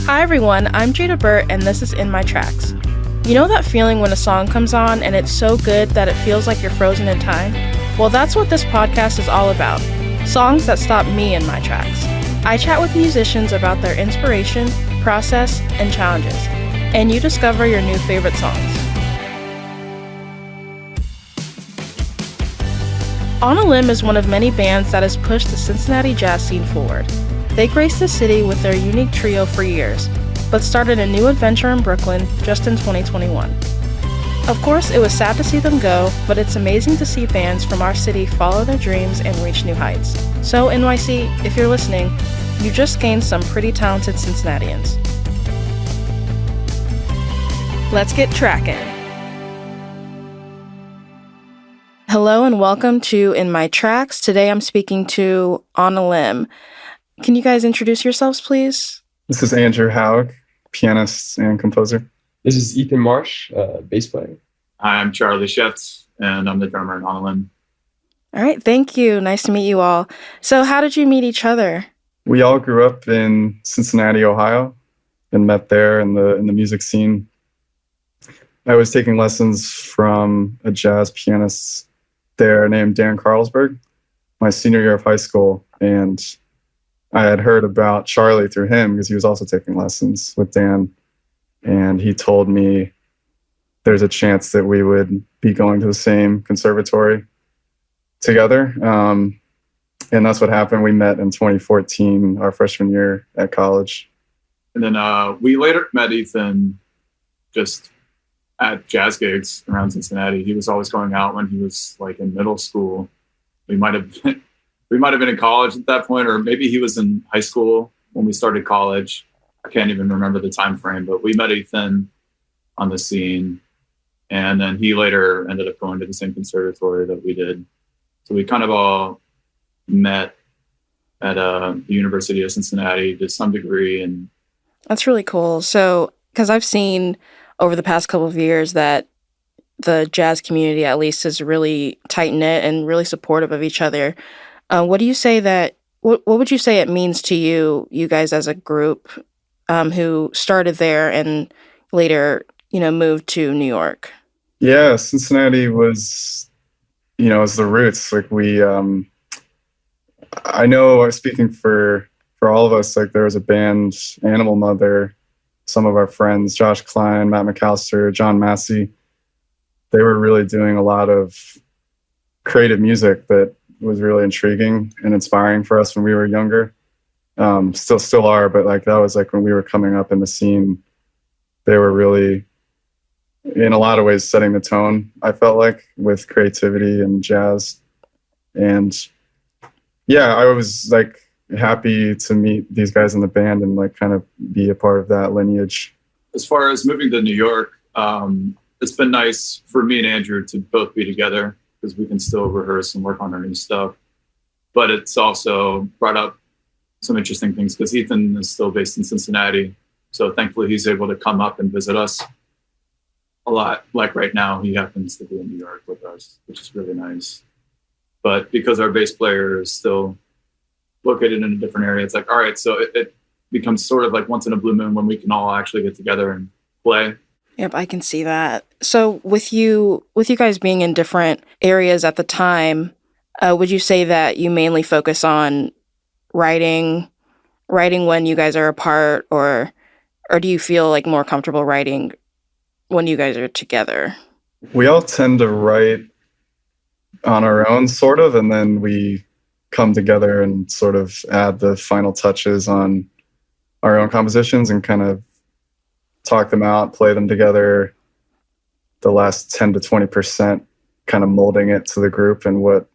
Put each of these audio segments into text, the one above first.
Hi everyone, I'm Jada Burt and this is In My Tracks. You know that feeling when a song comes on and it's so good that it feels like you're frozen in time? Well, that's what this podcast is all about. Songs that stop me in my tracks. I chat with musicians about their inspiration, process, and challenges, and you discover your new favorite songs. On a Limb is one of many bands that has pushed the Cincinnati jazz scene forward. They graced the city with their unique trio for years, but started a new adventure in Brooklyn just in 2021. Of course, it was sad to see them go, but it's amazing to see bands from our city follow their dreams and reach new heights. So NYC, if you're listening, you just gained some pretty talented Cincinnatians. Let's get tracking. Hello and welcome to In My Tracks. Today I'm speaking to On a Limb. Can you guys introduce yourselves, please? This is Andrew Haug, pianist and composer. This is Ethan Marsh, bass player. I'm Charlie Schetz, and I'm the drummer in On a Limb. All right, thank you. Nice to meet you all. So how did you meet each other? We all grew up in Cincinnati, Ohio, and met there in the music scene. I was taking lessons from a jazz pianist there named Dan Carlsberg my senior year of high school, and I had heard about Charlie through him because he was also taking lessons with Dan. And he told me there's a chance that we would be going to the same conservatory together. And that's what happened. We met in 2014, our freshman year at college. And then we later met Ethan just at jazz gigs around Cincinnati. He was always going out when he was like in middle school. We might have been in college at that point, or maybe he was in high school when we started college. I can't even remember the time frame, but we met Ethan on the scene. And then he later ended up going to the same conservatory that we did. So we kind of all met at the University of Cincinnati to some degree. And That's really cool. So, because I've seen over the past couple of years that the jazz community, at least, is really tight-knit and really supportive of each other. What do you say that? What would you say it means to you guys as a group who started there and later, moved to New York? Yeah, Cincinnati was, was the roots. Like I know, speaking for all of us, like there was a band, Animal Mother. Some of our friends, Josh Klein, Matt McAllister, John Massey, they were really doing a lot of creative music that was really intriguing and inspiring for us when we were younger. Still are, but like that was like when we were coming up in the scene, they were really, in a lot of ways, setting the tone, I felt like, with creativity and jazz. And yeah, I was like happy to meet these guys in the band and like kind of be a part of that lineage. as far as moving to New York, it's been nice for me and Andrew to both be together because we can still rehearse and work on our new stuff. But it's also brought up some interesting things because Ethan is still based in Cincinnati. So thankfully he's able to come up and visit us a lot. Like right now, he happens to be in New York with us, which is really nice. But because our bass player is still located in a different area, it's like, all right, so it becomes sort of like once in a blue moon when we can all actually get together and play. Yep, I can see that. So with you guys being in different areas at the time, would you say that you mainly focus on writing when you guys are apart, or do you feel like more comfortable writing when you guys are together? We all tend to write on our own, sort of, and then we come together and sort of add the final touches on our own compositions and kind of talk them out, play them together, the last 10 to 20% kind of molding it to the group and what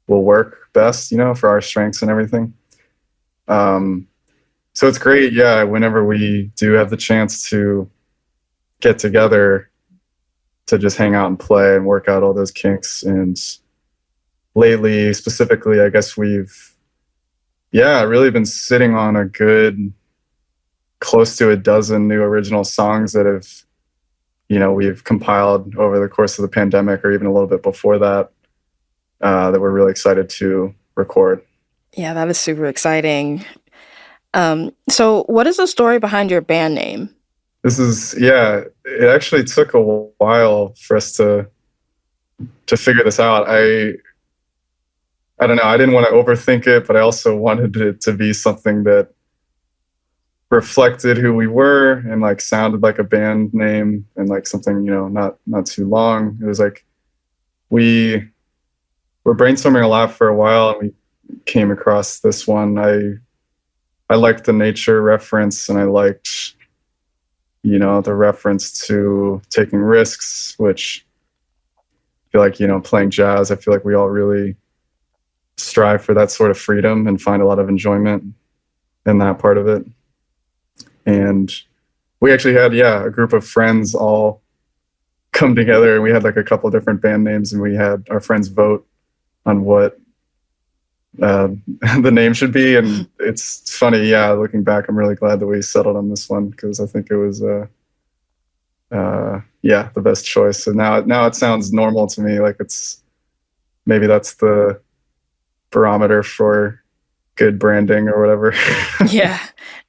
will work best, for our strengths and everything. So it's great, yeah, whenever we do have the chance to get together to just hang out and play and work out all those kinks. And lately, specifically, I guess we've, really been sitting on a good close to a dozen new original songs that have, we've compiled over the course of the pandemic or even a little bit before that, that we're really excited to record. Yeah, that is super exciting. So what is the story behind your band name? It actually took a while for us to figure this out. I don't know, I didn't want to overthink it, but I also wanted it to be something that reflected who we were and like sounded like a band name and like something, not too long. It was like we were brainstorming a lot for a while and we came across this one. I liked the nature reference and I liked, the reference to taking risks, which I feel like, playing jazz, I feel like we all really strive for that sort of freedom and find a lot of enjoyment in that part of it. And we actually had, a group of friends all come together and we had like a couple different band names and we had our friends vote on what the name should be. And it's funny, looking back, I'm really glad that we settled on this one because I think it was, the best choice. And now it sounds normal to me. Like maybe that's the barometer for good branding or whatever. Yeah,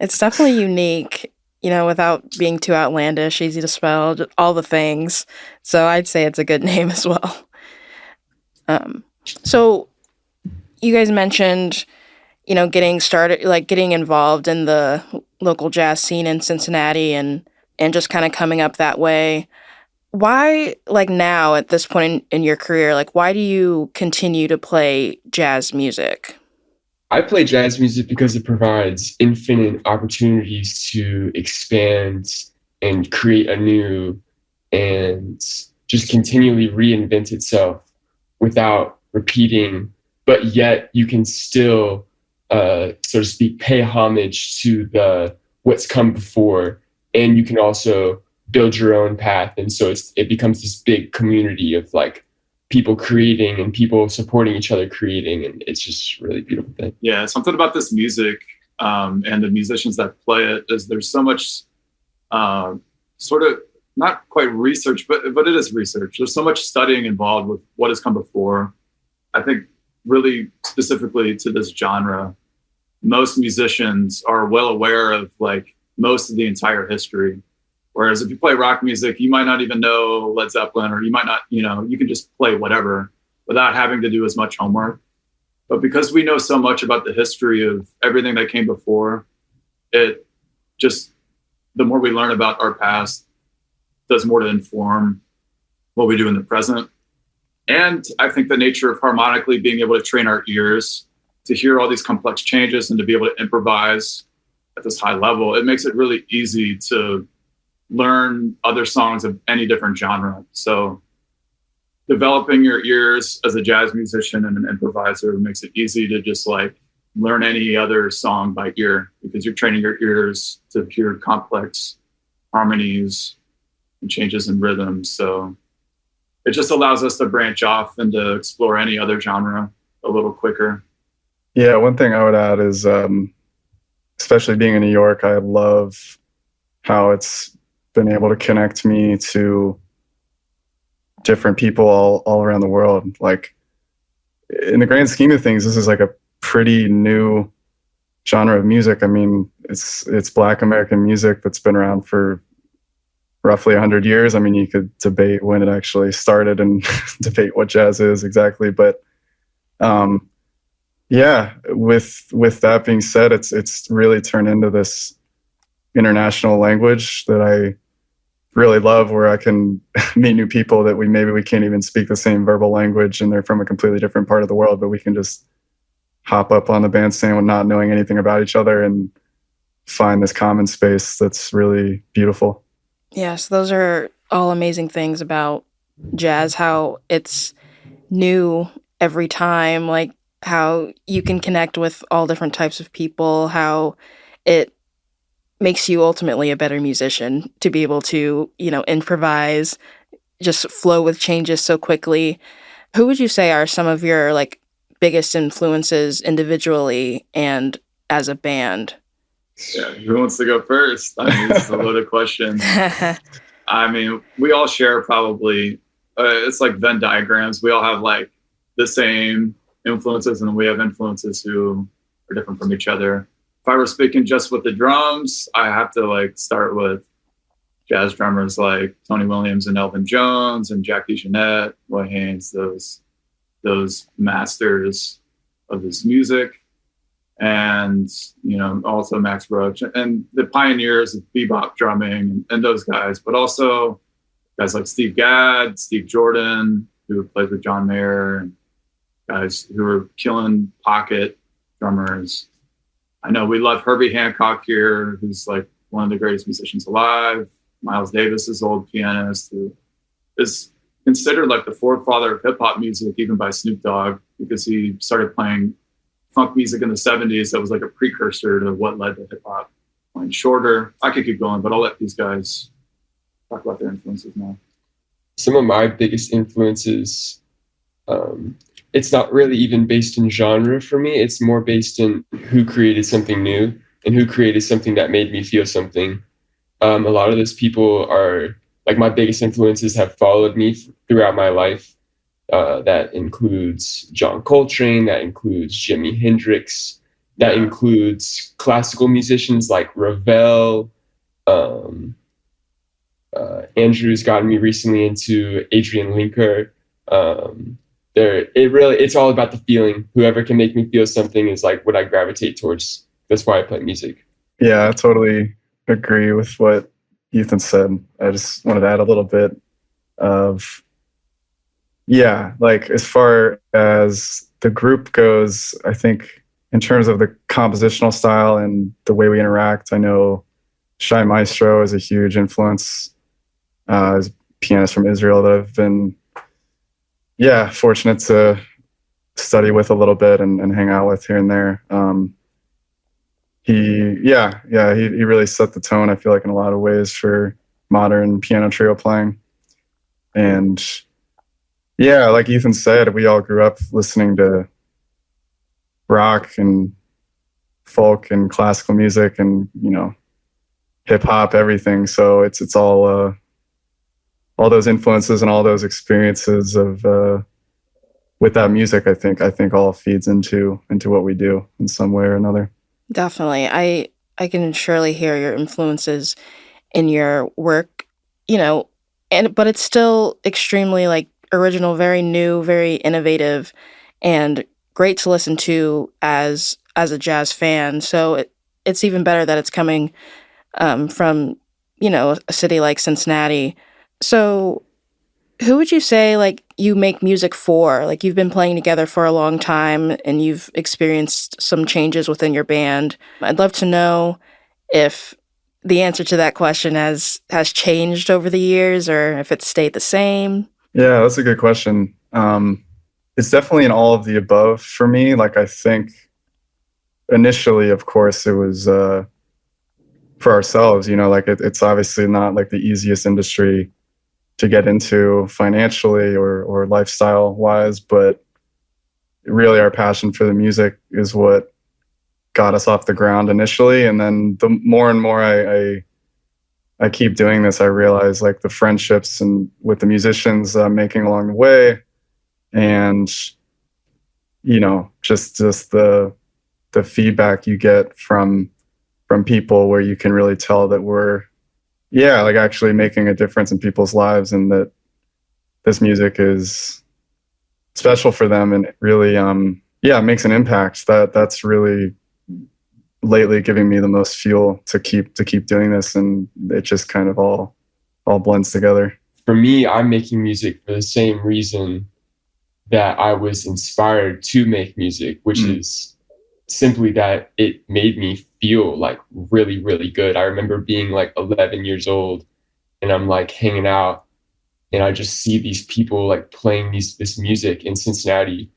it's definitely unique, without being too outlandish, easy to spell, all the things. So I'd say it's a good name as well. So you guys mentioned, getting started, like getting involved in the local jazz scene in Cincinnati and just kind of coming up that way. Why, like now at this point in your career, like why do you continue to play jazz music? I play jazz music because it provides infinite opportunities to expand and create anew and just continually reinvent itself without repeating, but yet you can still, so to speak, pay homage to what's come before, and you can also build your own path. And so it becomes this big community of like people creating and people supporting each other creating, and it's just a really beautiful thing. Yeah, something about this music and the musicians that play it is there's so much sort of not quite research, but it is research. There's so much studying involved with what has come before. I think really specifically to this genre, most musicians are well aware of like most of the entire history. Whereas if you play rock music, you might not even know Led Zeppelin, or you might not, you can just play whatever without having to do as much homework. But because we know so much about the history of everything that came before, it just, the more we learn about our past, does more to inform what we do in the present. And I think the nature of harmonically being able to train our ears to hear all these complex changes and to be able to improvise at this high level, it makes it really easy to learn other songs of any different genre. So developing your ears as a jazz musician and an improviser makes it easy to just like learn any other song by ear, because you're training your ears to hear complex harmonies and changes in rhythm. So it just allows us to branch off and to explore any other genre a little quicker. Yeah, one thing I would add is, especially being in New York, I love how it's been able to connect me to different people all around the world. Like in the grand scheme of things, this is like a pretty new genre of music. I mean, it's Black American music that's been around for roughly 100 years. I mean, you could debate when it actually started and debate what jazz is exactly, but with that being said, it's really turned into this international language that I really love, where I can meet new people that we can't even speak the same verbal language and they're from a completely different part of the world, but we can just hop up on the bandstand with not knowing anything about each other and find this common space that's really beautiful. Yes, those are all amazing things about jazz, how it's new every time, like how you can connect with all different types of people, how it makes you ultimately a better musician to be able to, improvise, just flow with changes so quickly. Who would you say are some of your like biggest influences individually and as a band? Yeah, who wants to go first? I mean, this is a loaded question. I mean, we all share probably, it's like Venn diagrams. We all have like the same influences, and we have influences who are different from each other. if I were speaking just with the drums, I have to like start with jazz drummers like Tony Williams and Elvin Jones and Jackie Jeanette, Roy Haynes, those masters of this music. And, you know, also Max Roach and the pioneers of bebop drumming and those guys, but also guys like Steve Gadd, Steve Jordan, who plays with John Mayer, and guys who are killing pocket drummers. I know we love Herbie Hancock here, who's like one of the greatest musicians alive. Miles Davis's old pianist, who is considered like the forefather of hip hop music, even by Snoop Dogg, because he started playing funk music in the 70s that was like a precursor to what led to hip hop. Playing Shorter. I could keep going, but I'll let these guys talk about their influences now. Some of my biggest influences, it's not really even based in genre for me. It's more based in who created something new and who created something that made me feel something. A lot of those people are like my biggest influences have followed me throughout my life. That includes John Coltrane, that includes Jimi Hendrix, that includes classical musicians like Ravel. Andrew's gotten me recently into Adrian Linker. It's all about the feeling. Whoever can make me feel something is like what I gravitate towards. That's why I play music. Yeah, I totally agree with what Ethan said. I just wanted to add a little bit of, like as far as the group goes, I think in terms of the compositional style and the way we interact, I know Shai Maestro is a huge influence. As a pianist from Israel that I've been, fortunate to study with a little bit and hang out with here and there. He really set the tone, I feel like, in a lot of ways for modern piano trio playing. And like Ethan said, we all grew up listening to rock and folk and classical music and, you know, hip hop, everything. So it's all those influences and all those experiences of with that music, I think all feeds into what we do in some way or another. Definitely. I can surely hear your influences in your work, you know, but it's still extremely like original, very new, very innovative, and great to listen to as a jazz fan. So it's even better that it's coming from, you know, a city like Cincinnati. So who would you say like you make music for? Like you've been playing together for a long time and you've experienced some changes within your band. I'd love to know if the answer to that question has changed over the years or if it's stayed the same. Yeah, that's a good question. It's definitely in all of the above for me. Like I think initially, of course, it was for ourselves, you know, like it's obviously not like the easiest industry to get into financially or lifestyle wise, but really our passion for the music is what got us off the ground initially. And then the more and more I keep doing this, I realize like the friendships and with the musicians I'm making along the way, and you know, just the feedback you get from people where you can really tell that we're like actually making a difference in people's lives and that this music is special for them and it really it makes an impact. That's really lately giving me the most fuel to keep doing this, and it just kind of all blends together. For me, I'm making music for the same reason that I was inspired to make music, which is simply that it made me feel like really, really good. I remember being like 11 years old and I'm like hanging out and I just see these people like playing this music in Cincinnati,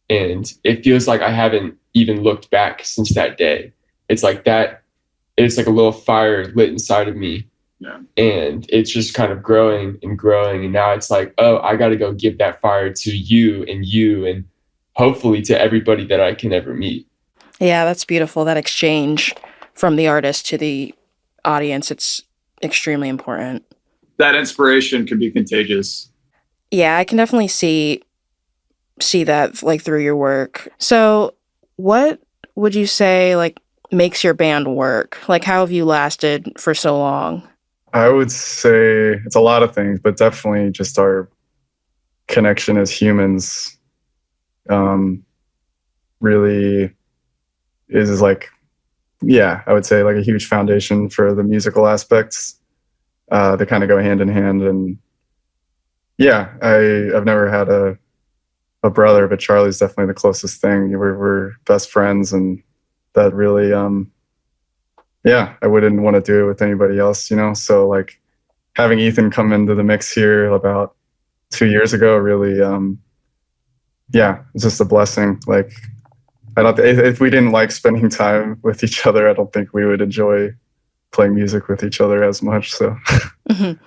and it feels like I haven't even looked back since that day. It's like that, it's like a little fire lit inside of me. Yeah. And it's just kind of growing and growing. And now it's like, oh, I got to go give that fire to you and hopefully to everybody that I can ever meet. Yeah, that's beautiful. That exchange from the artist to the audience, it's extremely important. That inspiration can be contagious. Yeah, I can definitely see that like through your work. So what would you say like makes your band work? Like, how have you lasted for so long? I would say it's a lot of things, but definitely just our connection as humans really is like, yeah, I would say like a huge foundation for the musical aspects. They kind of go hand in hand. And yeah, I've never had a brother, but Charlie's definitely the closest thing. We're best friends, and that really, yeah, I wouldn't want to do it with anybody else, you know? So like having Ethan come into the mix here about 2 years ago, really, yeah, it's just a blessing. Like, if we didn't like spending time with each other, I don't think we would enjoy playing music with each other as much. So, Mm-hmm.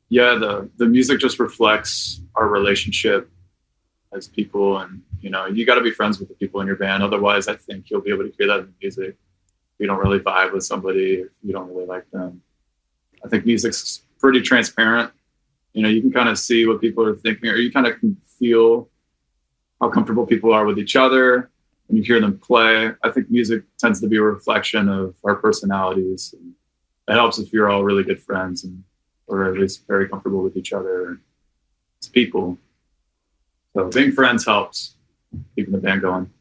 Yeah, the music just reflects our relationship as people, and you know, you got to be friends with the people in your band. Otherwise, I think you'll be able to hear that in the music. If you don't really vibe with somebody, if you don't really like them, I think music's pretty transparent. You know, you can kind of see what people are thinking, or you kind of can feel how comfortable people are with each other when you hear them play. I think music tends to be a reflection of our personalities. And it helps if you're all really good friends, and or at least very comfortable with each other as people. So being friends helps keeping the band going.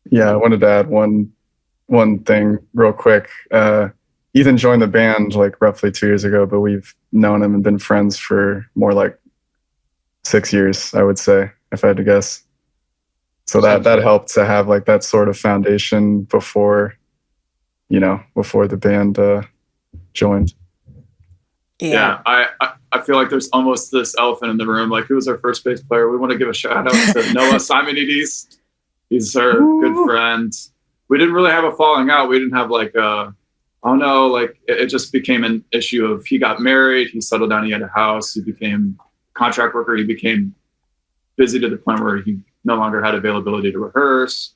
yeah, I wanted to add one thing real quick. Ethan joined the band like roughly 2 years ago, but we've known him and been friends for more like 6 years, I would say, if I had to guess. So that helped to have like that sort of foundation before the band joined. Yeah, I feel like there's almost this elephant in the room. Like, who was our first bass player? We want to give a shout out to Noah Simonides. He's our good friend. We didn't really have a falling out. We didn't have like it just became an issue of, he got married, he settled down, he had a house, he became a contract worker, he became busy to the point where he no longer had availability to rehearse.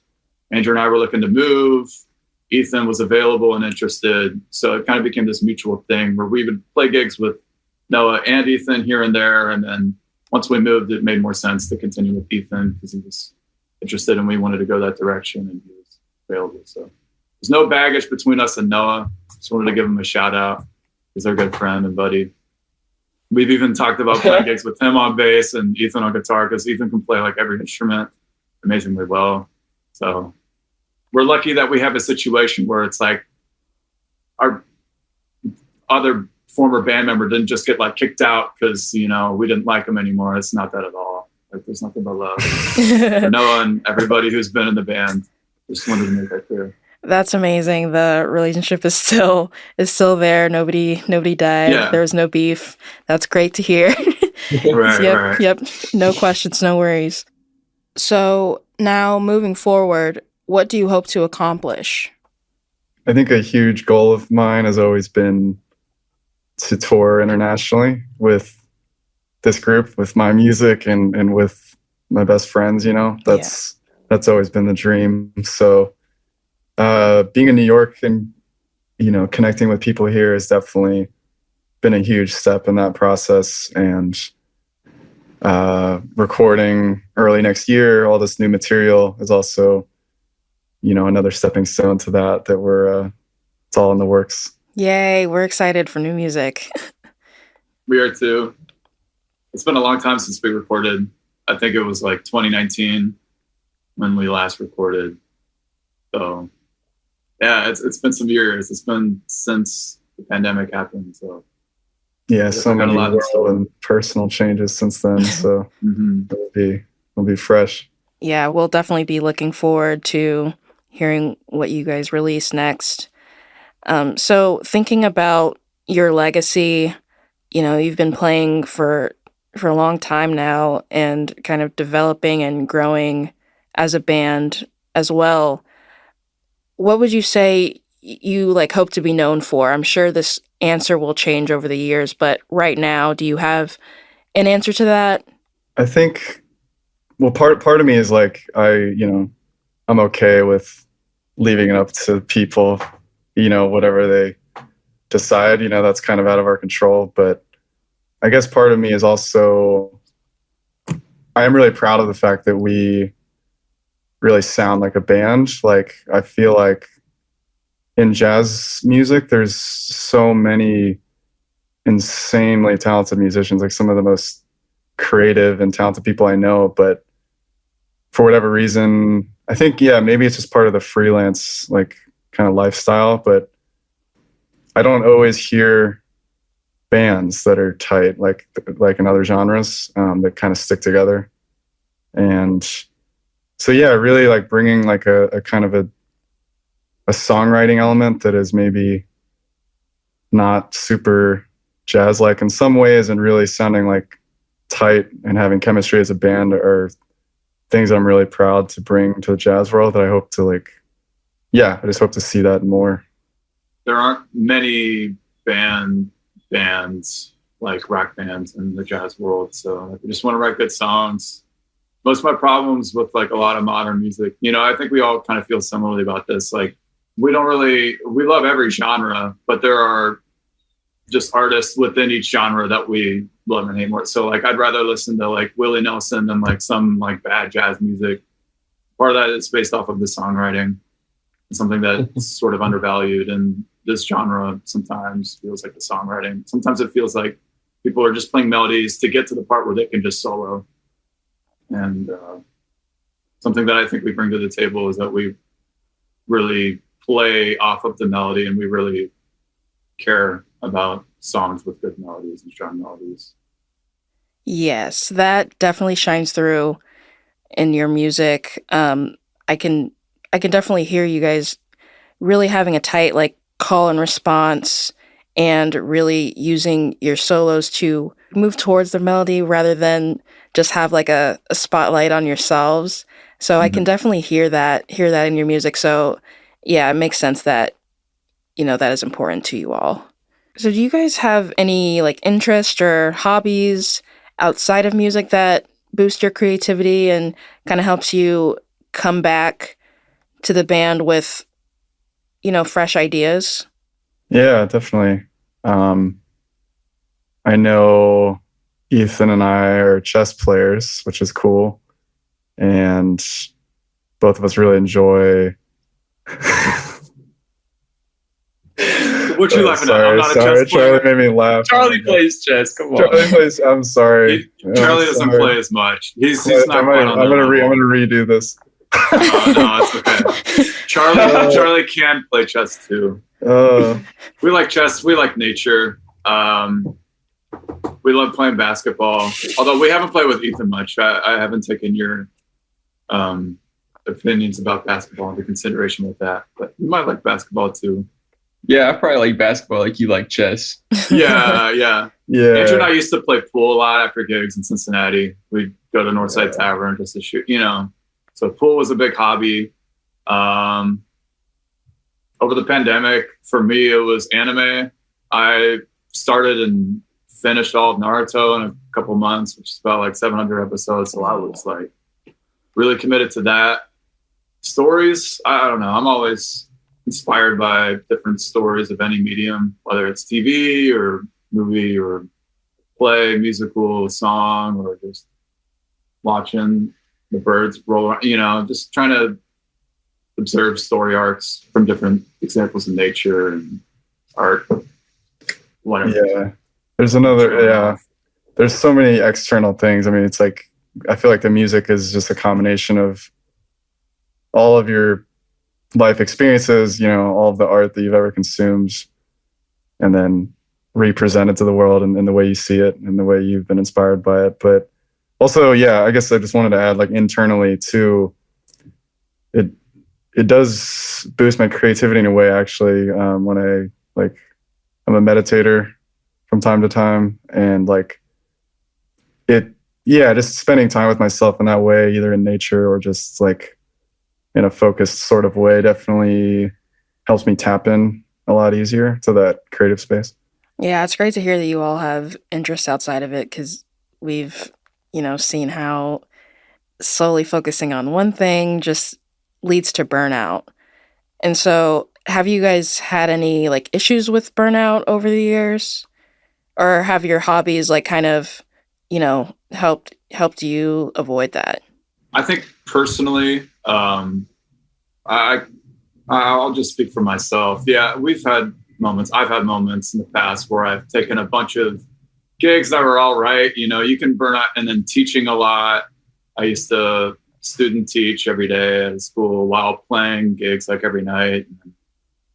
Andrew and I were looking to move. Ethan was available and interested. So it kind of became this mutual thing where we would play gigs with Noah and Ethan here and there. And then once we moved, it made more sense to continue with Ethan because he was interested and we wanted to go that direction, and he was available. So there's no baggage between us and Noah. Just wanted to give him a shout out. He's our good friend and buddy. We've even talked about playing gigs with him on bass and Ethan on guitar, because Ethan can play like every instrument amazingly well. So we're lucky that we have a situation where it's like our other former band member didn't just get like kicked out because, you know, we didn't like him anymore. It's not that at all. Like, there's nothing but love for Noah and everybody who's been in the band. Just wanted to make that clear. That's amazing. The relationship is still there. Nobody died. Yeah. There was no beef. That's great to hear. Right. Yep. No questions, no worries. So now moving forward, what do you hope to accomplish? I think a huge goal of mine has always been to tour internationally with this group, with my music and with my best friends, you know. That's always been the dream. So being in New York and, you know, connecting with people here has definitely been a huge step in that process. And recording early next year, all this new material is also, you know, another stepping stone to that we're it's all in the works. Yay, we're excited for new music. We are too. It's been a long time since we recorded. I think it was like 2019 when we last recorded. So yeah, it's been some years. It's been since the pandemic happened. So yeah, so many world and personal changes since then. So it'll be fresh. Yeah, we'll definitely be looking forward to hearing what you guys release next. So thinking about your legacy, you know, you've been playing for a long time now and kind of developing and growing as a band as well. What would you say you like hope to be known for? I'm sure this answer will change over the years, but right now, do you have an answer to that? I think, well, part of me is like, I'm okay with leaving it up to people, you know, whatever they decide, you know, that's kind of out of our control. But I guess part of me is also, I am really proud of the fact that we really sound like a band. Like I feel like in jazz music, there's so many insanely talented musicians, like some of the most creative and talented people I know. But for whatever reason, I think, yeah, maybe it's just part of the freelance, like kind of lifestyle, but I don't always hear bands that are tight, like in other genres, that kind of stick together. And so, yeah, really like bringing like a kind of a songwriting element that is maybe not super jazz-like in some ways and really sounding like tight and having chemistry as a band are things I'm really proud to bring to the jazz world that I hope to like, yeah, I just hope to see that more. There aren't many bands like rock bands in the jazz world. So I just want to write good songs. Most of my problems with like a lot of modern music, you know, I think we all kind of feel similarly about this. Like we love every genre, but there are just artists within each genre that we love and hate more. So like I'd rather listen to like Willie Nelson than like some like bad jazz music. Part of that is based off of the songwriting. It's something that's sort of undervalued, and this genre sometimes feels like the songwriting. Sometimes it feels like people are just playing melodies to get to the part where they can just solo. And something that I think we bring to the table is that we really play off of the melody, and we really care about songs with good melodies and strong melodies. Yes, that definitely shines through in your music. I can definitely hear you guys really having a tight like call and response, and really using your solos to move towards the melody rather than just have like a spotlight on yourselves. So I can definitely hear that in your music. So yeah, it makes sense that, you know, that is important to you all. So do you guys have any like interest or hobbies outside of music that boost your creativity and kind of helps you come back to the band with, you know, fresh ideas? Yeah, definitely. I know Ethan and I are chess players, which is cool. And both of us really enjoy. What you laughing at? I'm not a chess player. Charlie made me laugh. Charlie plays chess. Come on. Charlie plays. I'm sorry. Charlie doesn't play as much. He's not I'm quite on that level. I'm gonna redo this. No, it's okay. Charlie can play chess too. We like chess. We like nature. We love playing basketball. Although we haven't played with Ethan much. I haven't taken your opinions about basketball into consideration with that. But you might like basketball too. Yeah, I probably like basketball like you like chess. Yeah. Yeah. Andrew and I used to play pool a lot after gigs in Cincinnati. We'd go to Northside Tavern just to shoot, you know. So pool was a big hobby. Over the pandemic, for me, it was anime. I started and finished all of Naruto in a couple months, which is about like 700 episodes. So I was like really committed to that. Stories, I don't know. I'm always inspired by different stories of any medium, whether it's TV or movie or play, musical, song, or just watching the birds roll around, you know, just trying to observe story arcs from different examples of nature and art, whatever. Yeah. There's so many external things. I mean, it's like, I feel like the music is just a combination of all of your life experiences, you know, all of the art that you've ever consumed, and then represented to the world in the way you see it and the way you've been inspired by it. But also, yeah, I guess I just wanted to add, like, internally too, it does boost my creativity in a way, actually, when I'm a meditator from time to time, and like just spending time with myself in that way, either in nature or just like in a focused sort of way, definitely helps me tap in a lot easier to that creative space. Yeah, it's great to hear that you all have interests outside of it, because we've, you know, seen how solely focusing on one thing just leads to burnout. And so have you guys had any like issues with burnout over the years? Or have your hobbies like kind of, you know, helped you avoid that? I think personally, I'll just speak for myself. Yeah, I've had moments in the past where I've taken a bunch of gigs that were all right. You can burn out, and then teaching a lot. I used to student teach every day at a school while playing gigs like every night.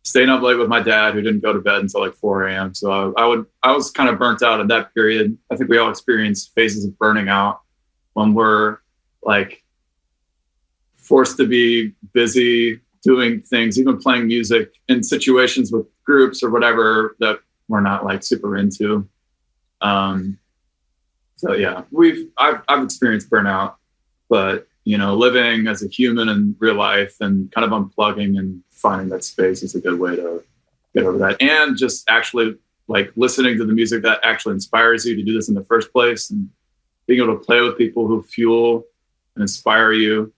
Staying up late with my dad, who didn't go to bed until like 4 a.m. So I was kind of burnt out in that period. I think we all experience phases of burning out when we're like forced to be busy doing things, even playing music in situations with groups or whatever that we're not like super into. So yeah, I've experienced burnout, but living as a human in real life and kind of unplugging and finding that space is a good way to get over that. And just actually like listening to the music that actually inspires you to do this in the first place, and being able to play with people who fuel and inspire you,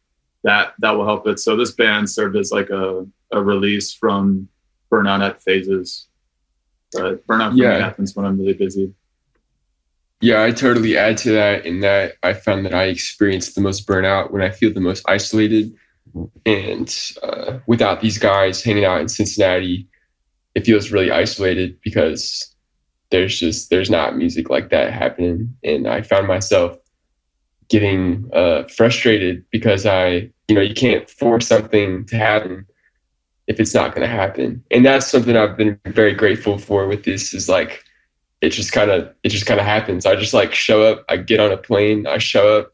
that will help it. So this band served as like a release from burnout at phases. But burnout for me happens when I'm really busy. Yeah, I totally add to that, in that I found that I experience the most burnout when I feel the most isolated. And without these guys hanging out in Cincinnati, it feels really isolated because there's not music like that happening. And I found myself getting frustrated because you can't force something to happen if it's not going to happen. And that's something I've been very grateful for with this, is like, it just kind of happens. I just like show up, I get on a plane, I show up,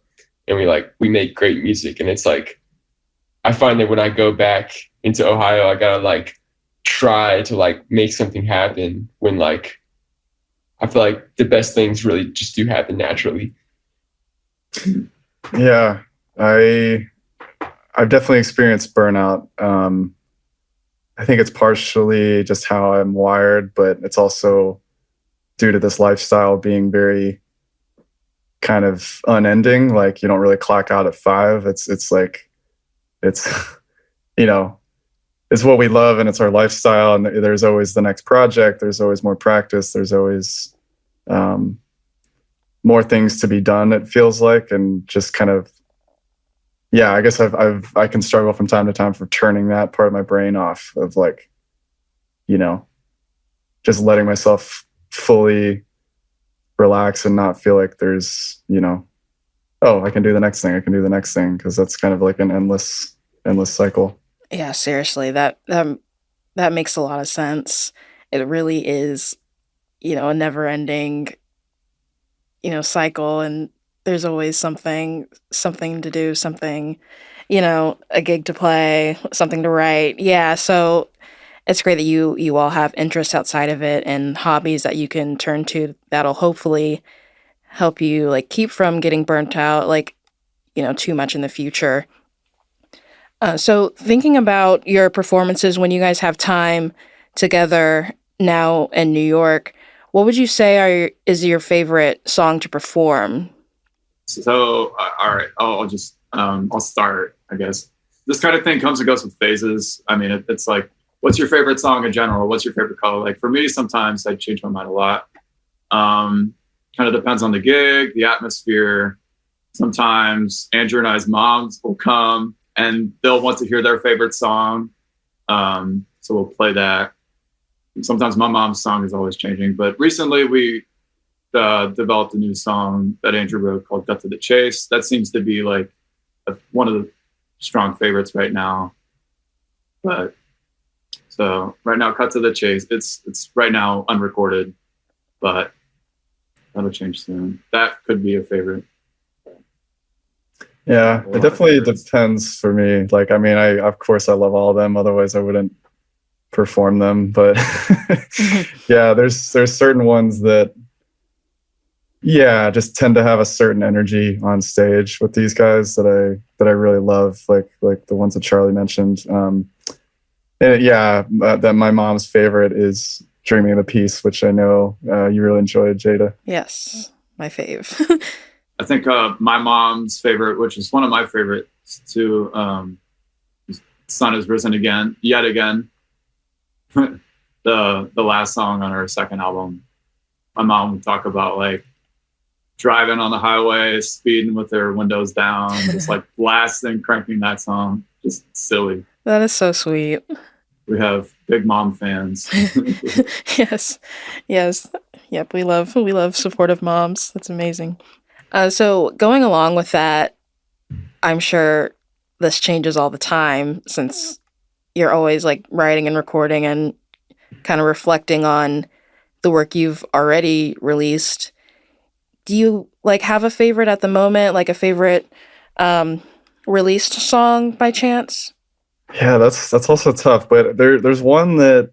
and we make great music. And it's like, I find that when I go back into Ohio, I gotta like try to like make something happen, when like I feel like the best things really just do happen naturally. Yeah, I've definitely experienced burnout. I think it's partially just how I'm wired, but it's also due to this lifestyle being very kind of unending. Like, you don't really clock out at 5. It's like, it's it's what we love and it's our lifestyle. And there's always the next project. There's always more practice. There's always more things to be done, it feels like. And just kind of, yeah, I guess I can struggle from time to time for turning that part of my brain off, of like, just letting myself fully relax and not feel like there's, oh, I can do the next thing. I can do the next thing. Cause that's kind of like an endless cycle. Yeah, seriously, that makes a lot of sense. It really is, a never-ending, cycle, and there's always something to do, something, a gig to play, something to write. Yeah, so it's great that you all have interests outside of it and hobbies that you can turn to that'll hopefully help you like keep from getting burnt out, like, too much in the future. So thinking about your performances when you guys have time together now in New York, what would you say is your favorite song to perform? So, all right, I'll start, I guess. This kind of thing comes and goes with phases. I mean, it's like, what's your favorite song in general? What's your favorite color? Like for me, sometimes I change my mind a lot. Kind of depends on the gig, the atmosphere. Sometimes Andrew and I's moms will come and they'll want to hear their favorite song. So we'll play that. And sometimes my mom's song is always changing, but recently we developed a new song that Andrew wrote called Cut to the Chase. That seems to be like one of the strong favorites right now. But so right now, Cut to the Chase, it's right now unrecorded, but that'll change soon. That could be a favorite. Yeah, it definitely depends for me. Like, I mean, of course I love all of them. Otherwise I wouldn't perform them. But yeah, there's certain ones that, yeah, just tend to have a certain energy on stage with these guys that I really love. Like the ones that Charlie mentioned. And yeah, that my mom's favorite is Dreaming of the Peace, which I know you really enjoyed, Jada. Yes, my fave. I think my mom's favorite, which is one of my favorites too, Sun Has Risen Again, Yet Again. The last song on her second album. My mom would talk about like driving on the highway, speeding with their windows down, just like blasting, cranking that song. Just silly. That is so sweet. We have big mom fans. Yes. Yes. Yep, we love supportive moms. That's amazing. So going along with that, I'm sure this changes all the time since you're always like writing and recording and kind of reflecting on the work you've already released. Do you like have a favorite at the moment, like a favorite released song by chance? Yeah, that's also tough, but there's one that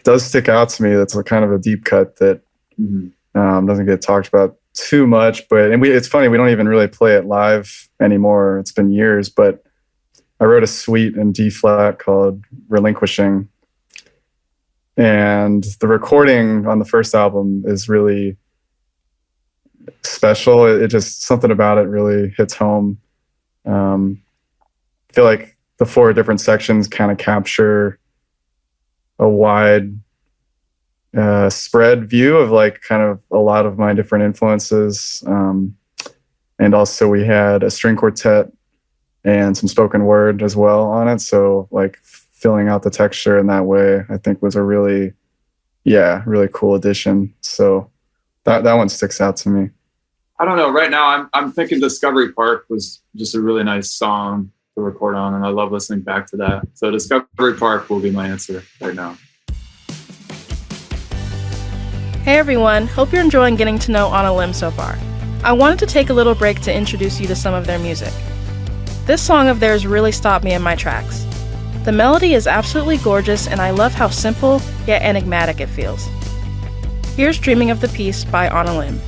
does stick out to me. That's a kind of a deep cut that doesn't get talked about too much. But it's funny, we don't even really play it live anymore. It's been years, but I wrote a suite in D flat called "Relinquishing," and the recording on the first album is really special. It just something about it really hits home. I feel like the 4 different sections kind of capture a wide spread view of like kind of a lot of my different influences. And also we had a string quartet and some spoken word as well on it. So like filling out the texture in that way, I think was a really cool addition. So that one sticks out to me. I don't know. Right now, I'm thinking Discovery Park was just a really nice song to record on, and I love listening back to that. So Discovery Park will be my answer right now. Hey everyone, hope you're enjoying getting to know On a Limb so far. I wanted to take a little break to introduce you to some of their music. This song of theirs really stopped me in my tracks. The melody is absolutely gorgeous, and I love how simple yet enigmatic it feels. Here's Dreaming of the Peace by On a Limb.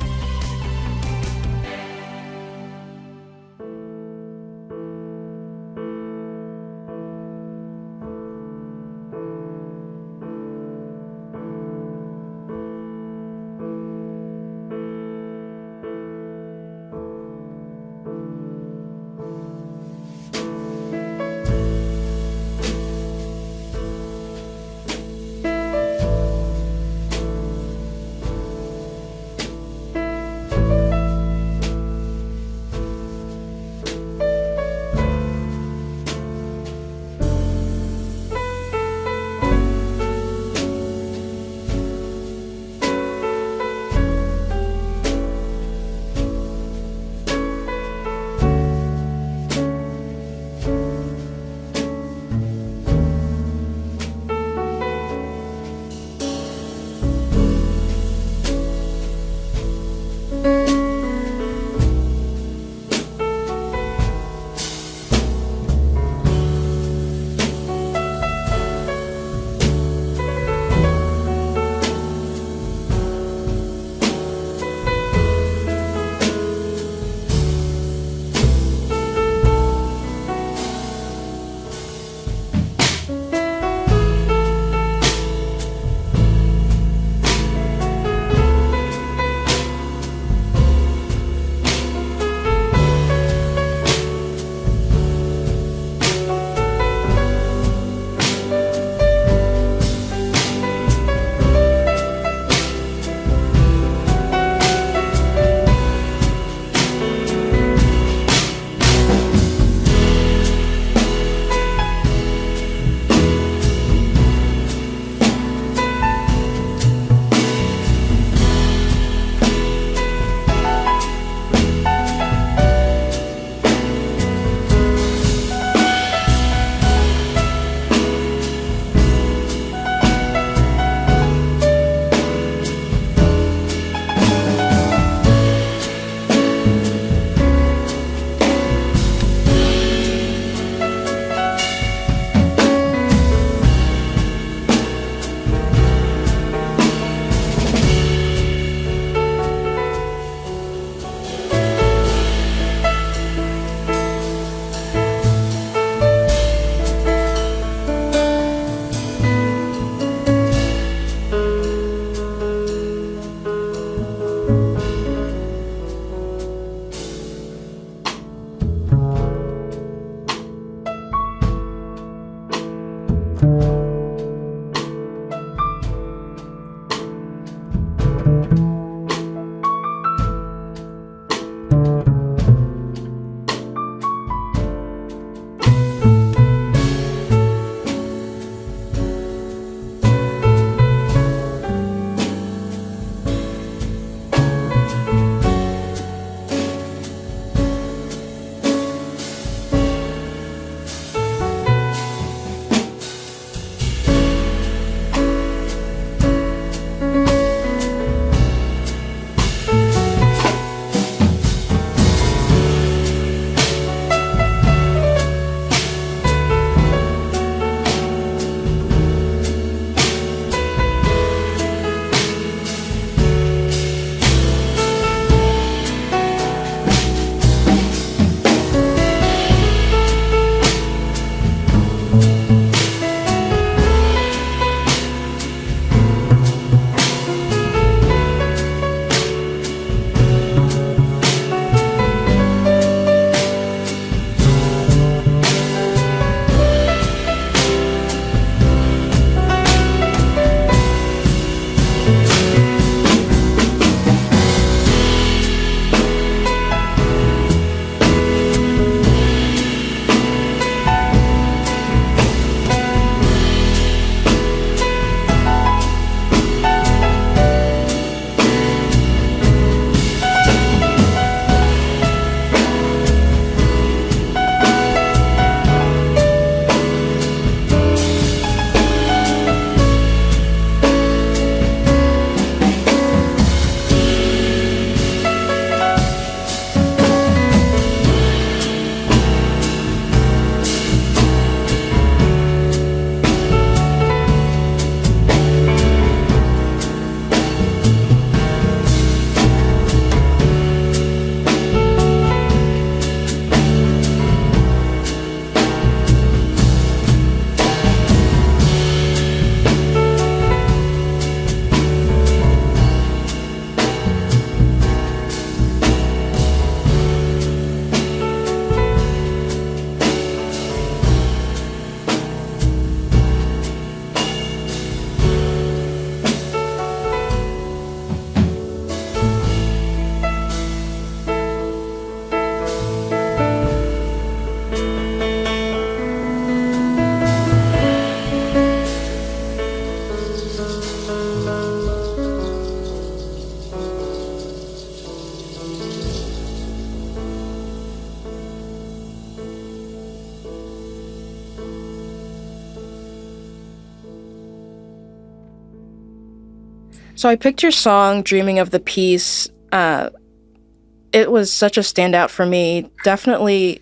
So I picked your song, Dreaming of the Peace. It was such a standout for me. Definitely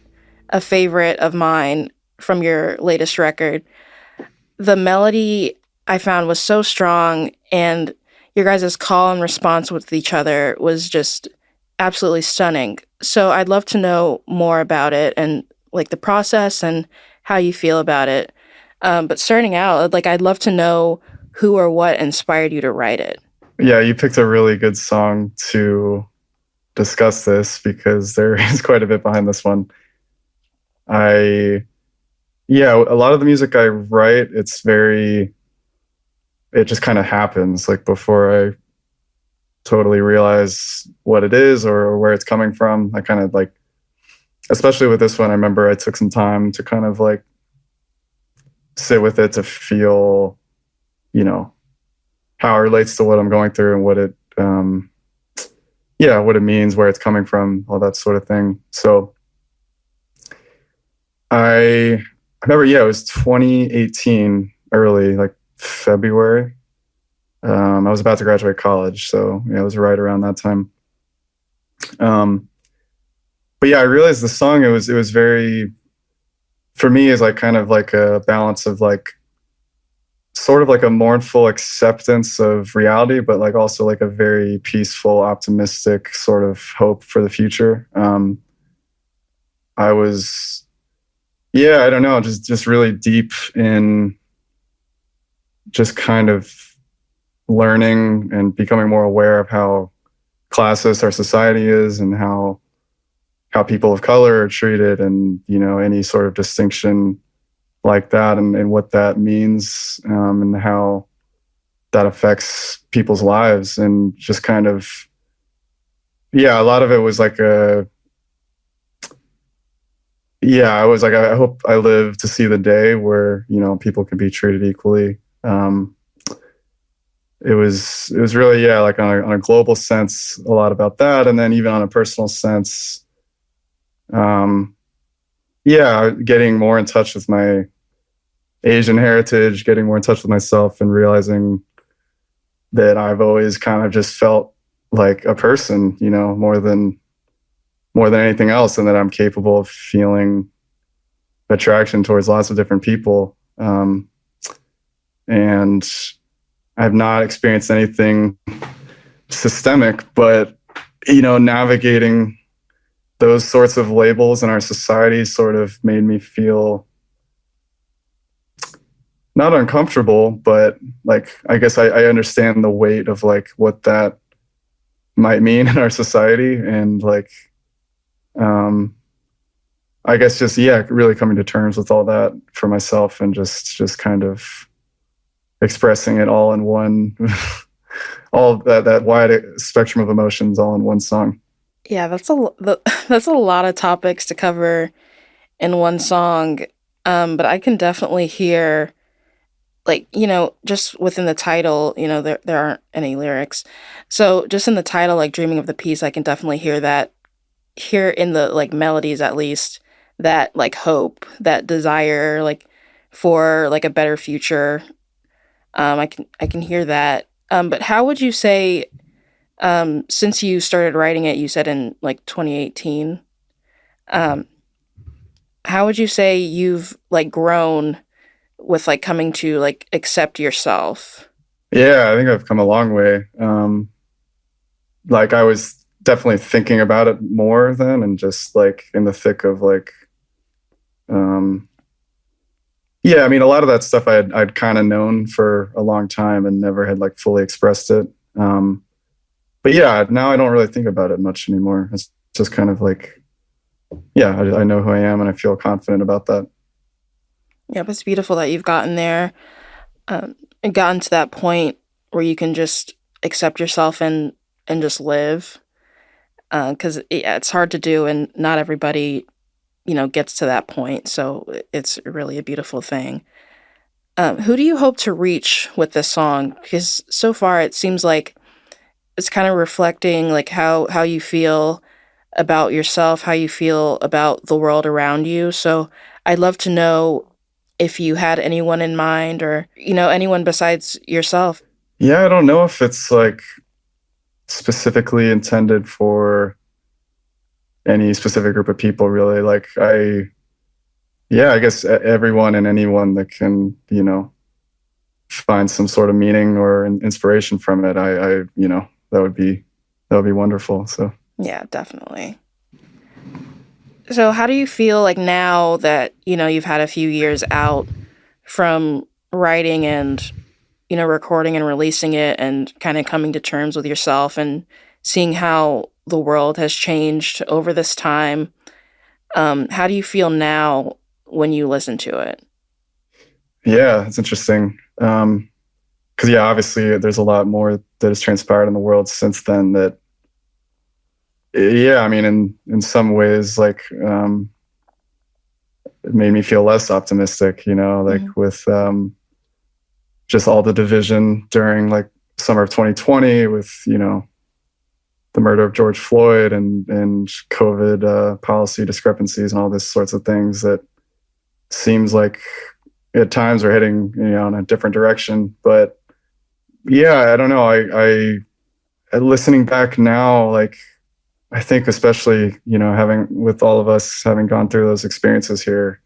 a favorite of mine from your latest record. The melody I found was so strong, and your guys' call and response with each other was just absolutely stunning. So I'd love to know more about it and like the process and how you feel about it. But starting out, like I'd love to know who or what inspired you to write it. Yeah, you picked a really good song to discuss this because there is quite a bit behind this one. Yeah, a lot of the music I write, it just kind of happens like before I totally realize what it is or where it's coming from. I kind of like, especially with this one, I remember I took some time to kind of like sit with it to feel, how it relates to what I'm going through and what it means, where it's coming from, all that sort of thing. So I remember, it was 2018, early, like February. I was about to graduate college, so it was right around that time. But yeah, I realized the song, it was very, for me, is like kind of like a balance of like sort of like a mournful acceptance of reality, but like also like a very peaceful, optimistic sort of hope for the future. I was, I don't know, just really deep in just kind of learning and becoming more aware of how classist our society is and how people of color are treated, and any sort of distinction like that, and what that means, and how that affects people's lives. And just kind of, a lot of it was like I was like, I hope I live to see the day where people can be treated equally. It was really, like on a global sense, a lot about that, and then even on a personal sense, getting more in touch with my Asian heritage, getting more in touch with myself, and realizing that I've always kind of just felt like a person, more than anything else, and that I'm capable of feeling attraction towards lots of different people. And I've not experienced anything systemic, but navigating those sorts of labels in our society sort of made me feel not uncomfortable, but like, I guess I understand the weight of like what that might mean in our society. And like, I guess just, really coming to terms with all that for myself, and just kind of expressing it all in one, all that wide spectrum of emotions all in one song. Yeah, that's a lot of topics to cover in one song. But I can definitely hear, like, just within the title, there aren't any lyrics. So just in the title, like Dreaming of the Peace, I can definitely hear that, hear in the like melodies at least, that like hope, that desire, like for like a better future. I can hear that. But how would you say, since you started writing it, you said in like 2018, how would you say you've like grown with like coming to like accept yourself? Yeah, I think I've come a long way. Like I was definitely thinking about it more then, and just like in the thick of like, I mean, a lot of that stuff I'd kind of known for a long time and never had like fully expressed it. But now I don't really think about it much anymore. It's just kind of like, I know who I am, and I feel confident about that. Yeah, but it's beautiful that you've gotten there, and gotten to that point where you can just accept yourself and just live. Because it's hard to do, and not everybody, gets to that point. So it's really a beautiful thing. Who do you hope to reach with this song? Because so far it seems like it's kind of reflecting like how you feel about yourself, how you feel about the world around you. So I'd love to know if you had anyone in mind, or anyone besides yourself. Yeah, I don't know if it's like specifically intended for any specific group of people, really. Like, yeah, I guess everyone and anyone that can, find some sort of meaning or inspiration from it, that would be wonderful. So, Yeah, definitely. So how do you feel like now that, you've had a few years out from writing and, recording and releasing it and kind of coming to terms with yourself and seeing how the world has changed over this time? How do you feel now when you listen to it? yeah, it's interesting. Because yeah, obviously there's a lot more that has transpired in the world since then. That yeah, I mean, in some ways, like it made me feel less optimistic. Like with just all the division during like summer of 2020, with the murder of George Floyd and COVID policy discrepancies and all these sorts of things that seems like at times are heading in a different direction. But yeah, I don't know. I listening back now, like I think especially having with all of us having gone through those experiences here,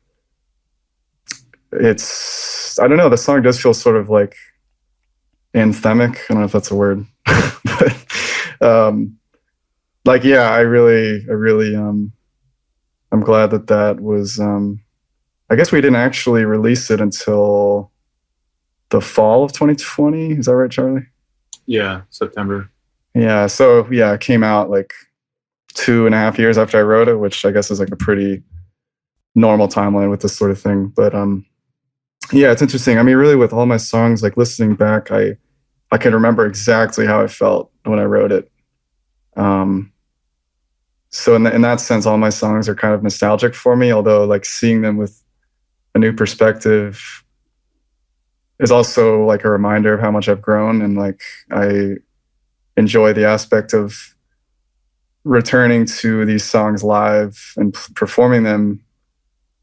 I don't know. The song does feel sort of like anthemic. I don't know if that's a word, but like yeah, I really I'm glad that was. I guess we didn't actually release it until the fall of 2020. Is that right, Charlie? Yeah, September. Yeah. So yeah, it came out like 2.5 years after I wrote it, which I guess is like a pretty normal timeline with this sort of thing. But yeah, it's interesting. I mean, really, with all my songs, like listening back, I can remember exactly how I felt when I wrote it. So in that sense, all my songs are kind of nostalgic for me. Although, like seeing them with a new perspective is also like a reminder of how much I've grown, and like I enjoy the aspect of returning to these songs live and performing them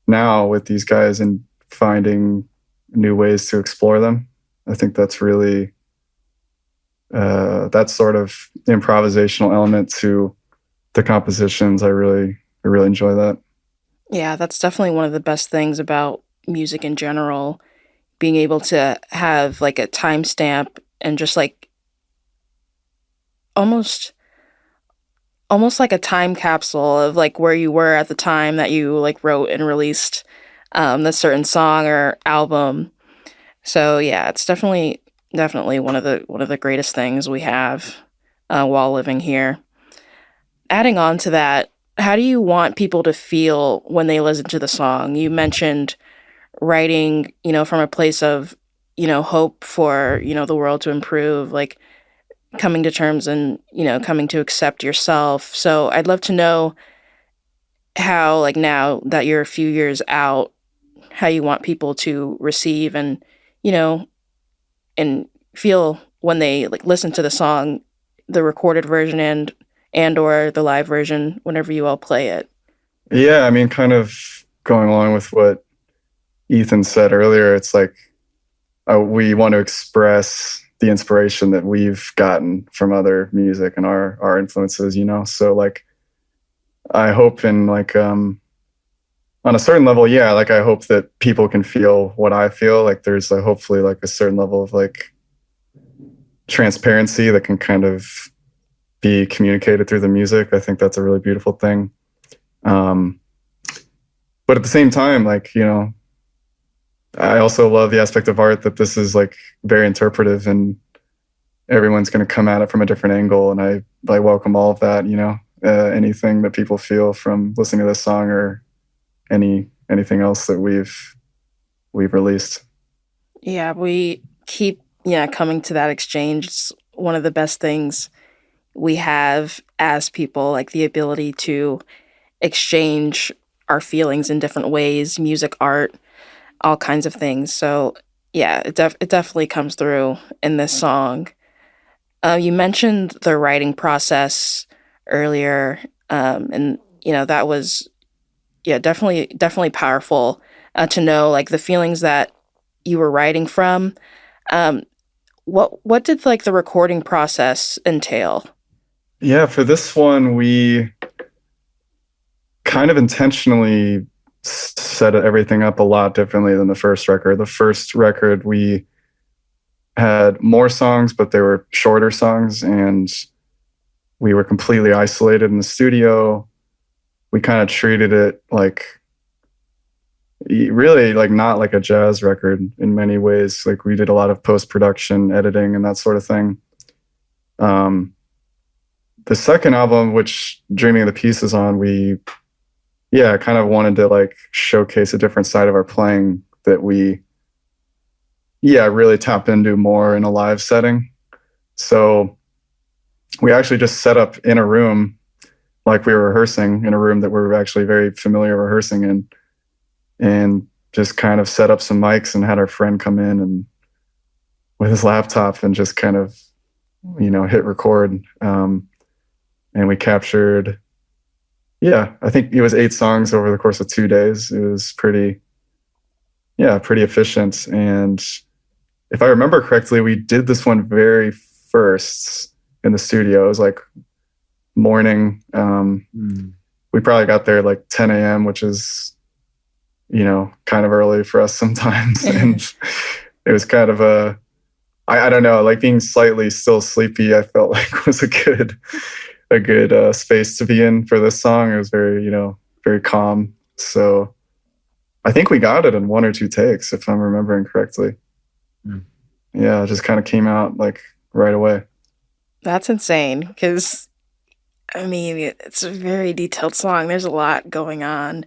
now with these guys and finding new ways to explore them. I think that's really that sort of improvisational element to the compositions. I really enjoy that. Yeah, that's definitely one of the best things about music in general, being able to have like a timestamp and just like almost almost like a time capsule of like where you were at the time that you like wrote and released the certain song or album. So yeah, it's definitely one of the greatest things we have while living here. Adding on to that, how do you want people to feel when they listen to the song? You mentioned writing, from a place of, hope for, the world to improve, like coming to terms and, coming to accept yourself. So I'd love to know how, like now that you're a few years out, how you want people to receive and, you know, and feel when they like listen to the song, the recorded version and or the live version whenever you all play it. Yeah, I mean, kind of going along with what Ethan said earlier, it's like we want to express the inspiration that we've gotten from other music and our influences, So like, I hope in like on a certain level, yeah, like I hope that people can feel what I feel. Like there's hopefully like a certain level of like transparency that can kind of be communicated through the music. I think that's a really beautiful thing. But at the same time, like, I also love the aspect of art that this is like very interpretive and everyone's going to come at it from a different angle. And I welcome all of that, anything that people feel from listening to this song or anything else that we've released. Yeah, we keep coming to that exchange. It's one of the best things we have as people, like the ability to exchange our feelings in different ways, music, art, all kinds of things. So yeah, it definitely comes through in this song. You mentioned the writing process earlier, and that was definitely powerful to know like the feelings that you were writing from. Um, What did like the recording process entail? Yeah, for this one, we kind of intentionally set everything up a lot differently than the first record. The first record, we had more songs, but they were shorter songs, and we were completely isolated in the studio. We kind of treated it like really like not like a jazz record in many ways. Like we did a lot of post-production editing and that sort of thing. The second album, which Dreaming of the Peace is on, we kind of wanted to like showcase a different side of our playing that we really tap into more in a live setting. So we actually just set up in a room like we were rehearsing, in a room that we're actually very familiar rehearsing in, and just kind of set up some mics and had our friend come in and with his laptop and just kind of, hit record. And we captured, I think it was 8 songs over the course of 2 days. It was pretty efficient. And if I remember correctly, we did this one very first in the studio. It was like morning. We probably got there like 10 a.m., which is, kind of early for us sometimes. And it was kind of I don't know, like being slightly still sleepy, I felt like was a good space to be in for this song. It was very, very calm. So I think we got it in 1 or 2 takes, if I'm remembering correctly. Yeah, it just kind of came out like right away. That's insane because, I mean, it's a very detailed song. There's a lot going on.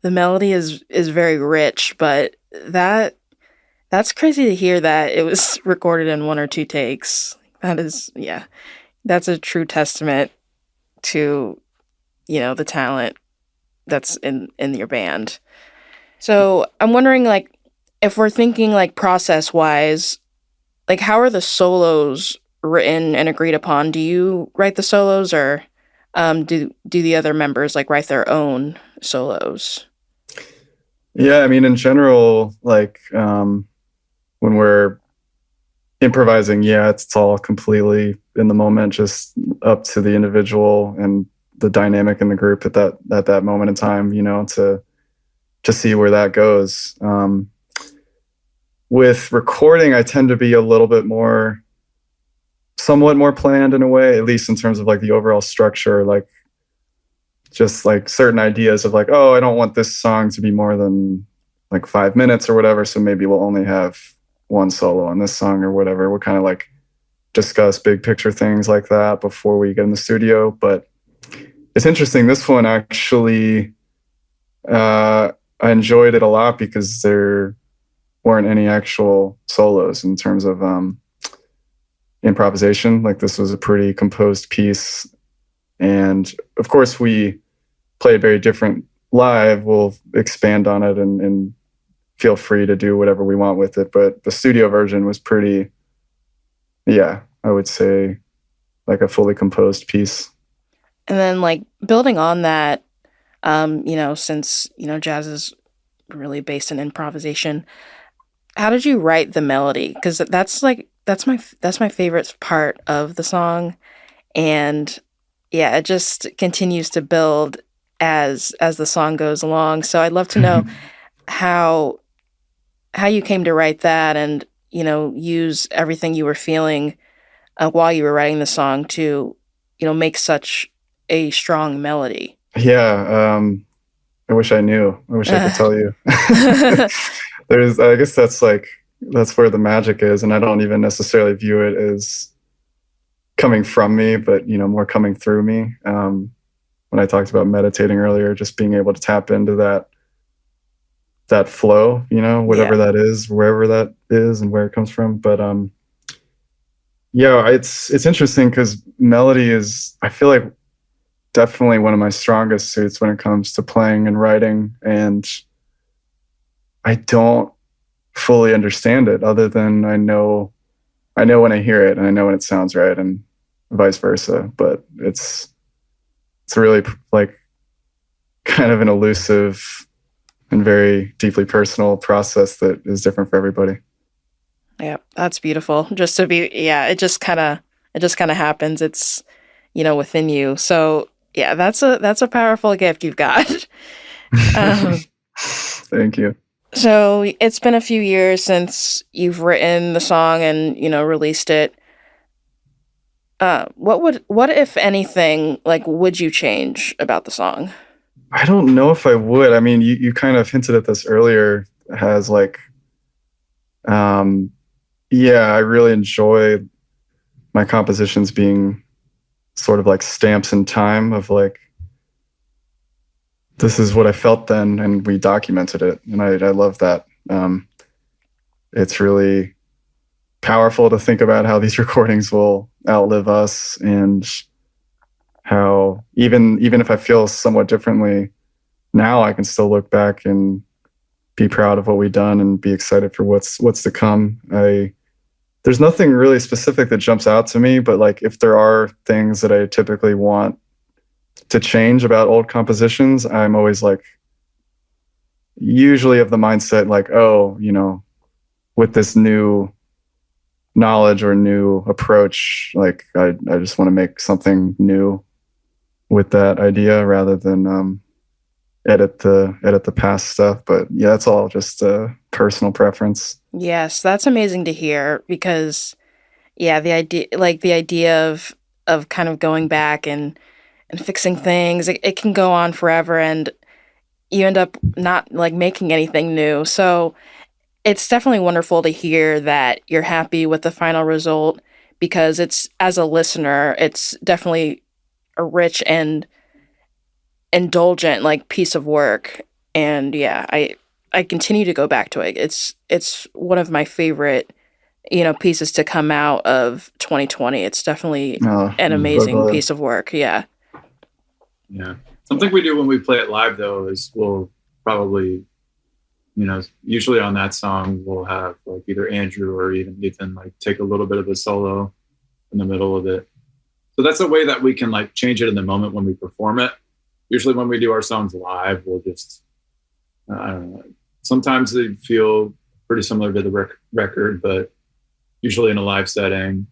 The melody is very rich, but that's crazy to hear that it was recorded in 1 or 2 takes. That is, that's a true testament to, the talent that's in your band. So I'm wondering, like, if we're thinking like process wise, like how are the solos written and agreed upon? Do you write the solos, or do the other members like write their own solos? Yeah, I mean, in general, like when we're improvising, it's all completely in the moment, just up to the individual and the dynamic in the group at that moment in time, to see where that goes. With recording, I tend to be a little bit somewhat more planned in a way, at least in terms of like the overall structure, like just like certain ideas of like, oh, I don't want this song to be more than like 5 minutes or whatever, so maybe we'll only have 1 solo on this song or whatever. We'll kind of like discuss big picture things like that before we get in the studio. But it's interesting, this one actually, I enjoyed it a lot because there weren't any actual solos in terms of improvisation. Like this was a pretty composed piece. And of course we played very different live. We'll expand on it and feel free to do whatever we want with it. But the studio version was pretty, I would say like a fully composed piece. And then like building on that, since, jazz is really based in improvisation, how did you write the melody? Because that's my favorite part of the song. And it just continues to build as the song goes along. So I'd love to know how you came to write that and, use everything you were feeling while you were writing the song to, make such a strong melody. Yeah. I wish I knew. I wish I could tell you. I guess that's where the magic is. And I don't even necessarily view it as coming from me, but, more coming through me. When I talked about meditating earlier, just being able to tap into that flow, whatever that is, wherever that is and where it comes from. But, it's interesting because melody is, I feel like, definitely one of my strongest suits when it comes to playing and writing. And I don't fully understand it other than I know when I hear it and I know when it sounds right and vice versa. But it's really like kind of an elusive and very deeply personal process that is different for everybody. Yeah, that's beautiful. Just to be, yeah, it just kind of happens. It's, within you. So yeah, that's a powerful gift you've got. um, Thank you. so it's been a few years since you've written the song and released it. What if anything, like, would you change about the song? I don't know if I would. I mean, you kind of hinted at this earlier, has like, um, yeah, I really enjoy my compositions being sort of like stamps in time of like, this is what I felt then, and we documented it, and I love that. It's really powerful to think about how these recordings will outlive us, and how even if I feel somewhat differently now, I can still look back and be proud of what we've done and be excited for what's to come. There's nothing really specific that jumps out to me, but like if there are things that I typically want to change about old compositions, I'm always like, usually of the mindset like, oh, with this new knowledge or new approach, like I just want to make something new with that idea rather than edit the past stuff. But yeah, that's all just personal preference. Yes, that's amazing to hear because yeah, the idea of kind of going back and fixing things, it can go on forever and you end up not like making anything new. So it's definitely wonderful to hear that you're happy with the final result because it's, as a listener, it's definitely a rich and indulgent like piece of work. And yeah, I continue to go back to it. It's one of my favorite, pieces to come out of 2020. It's definitely Oh, an I'm so amazing glad. piece of work. Yeah. Yeah. Something we do when we play it live though is we'll probably, usually on that song we'll have like either Andrew or even Ethan like take a little bit of a solo in the middle of it. So that's a way that we can like change it in the moment when we perform it. Usually when we do our songs live, we'll just, I don't know. Sometimes they feel pretty similar to the record, but usually in a live setting,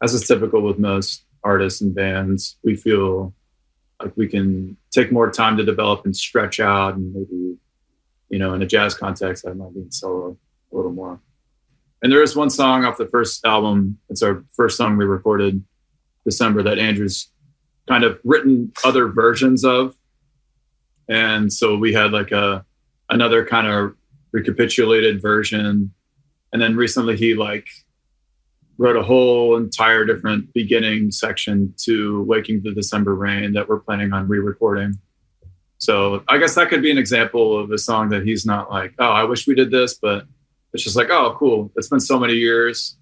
as is typical with most artists and bands, we feel like we can take more time to develop and stretch out, and maybe, in a jazz context, I might be solo a little more. And there is one song off the first album. It's our first song we recorded December that Andrew's kind of written other versions of. And so we had like another kind of recapitulated version. And then recently he like wrote a whole entire different beginning section to Waking the December Rain that we're planning on re-recording. So I guess that could be an example of a song that he's not like, oh, I wish we did this, but it's just like, oh, cool. It's been so many years.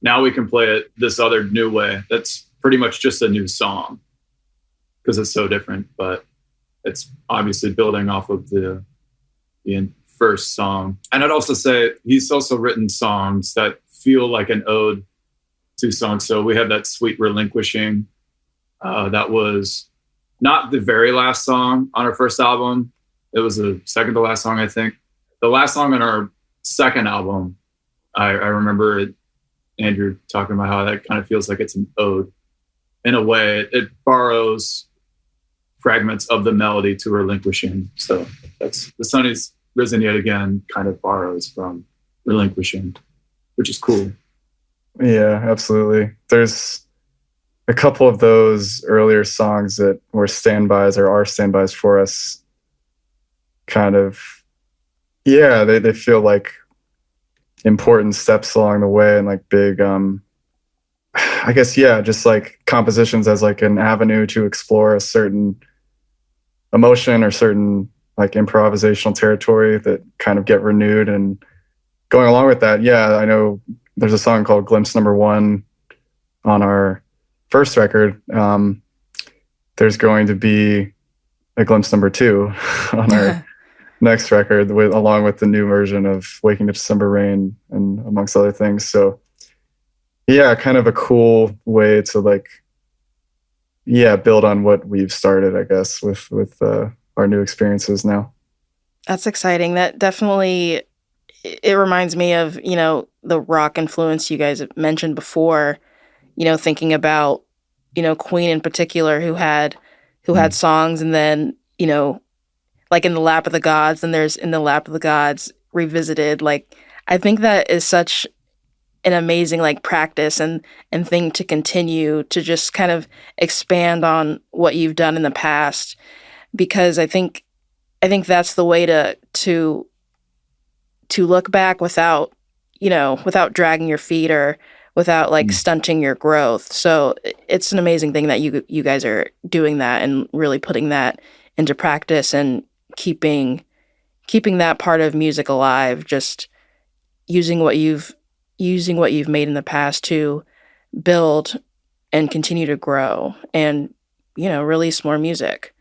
Now we can play it this other new way. That's pretty much just a new song because it's so different, but it's obviously building off of the first song. And I'd also say he's also written songs that feel like an ode to songs. So we have that Sweet Relinquishing. That was not the very last song on our first album. It was the second to last song, I think. The last song on our second album, I remember Andrew talking about how that kind of feels like it's an ode. In a way, it borrows fragments of the melody to Relinquishing. So that's The Sun Is Risen Yet Again kind of borrows from Relinquishing, which is cool. Yeah, absolutely. There's a couple of those earlier songs that were standbys or are standbys for us. Kind of, yeah, they feel like important steps along the way and like big, I guess, yeah, just like compositions as like an avenue to explore a certain emotion or certain like improvisational territory that kind of get renewed. And going along with that, yeah, I know there's a song called Glimpse Number One on our first record. There's going to be a Glimpse Number Two on our next record, along with the new version of Waking to December Rain and amongst other things. So yeah, kind of a cool way to like, yeah, build on what we've started, I guess, with our new experiences now. That's exciting. That definitely, it reminds me of, the rock influence you guys mentioned before, thinking about, Queen in particular, who had songs, and then, like In the Lap of the Gods, and there's In the Lap of the Gods Revisited. Like, I think that is such an amazing like practice and thing to continue to just kind of expand on what you've done in the past, because I think that's the way to look back without dragging your feet or without like stunting your growth. So it's an amazing thing that you guys are doing that and really putting that into practice and keeping that part of music alive, just using what you've made in the past to build and continue to grow and, release more music.